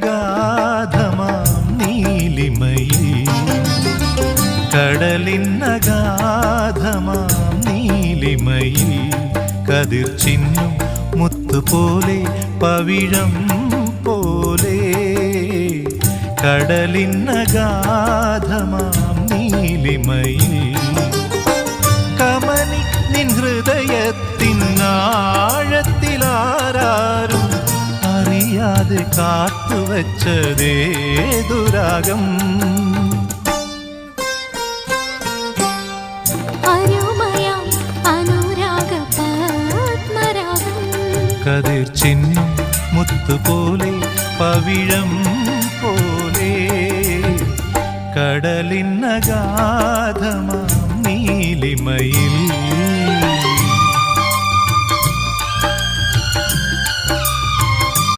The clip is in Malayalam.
കടലിന്നഗാധമാം നീലിമയിൽ കടലിന്നഗാധമാം നീലിമയിൽ കതിർ ചിന്നും മുത്തുപോലെ പവിഴം പോലെ കടലിന്നഗാധമാം നീലിമയിൽ കമനി നിൻ ഹൃദയത്തിൻ ആഴത്തിലാരും അറിയാതെ കാത്തുവച്ചതേതുരാഗം കതിർ ചിന്നും മുത്തുപോലെ പവിഴം പോലെ കടലിന്നഗാധമാം നീലിമയിൽ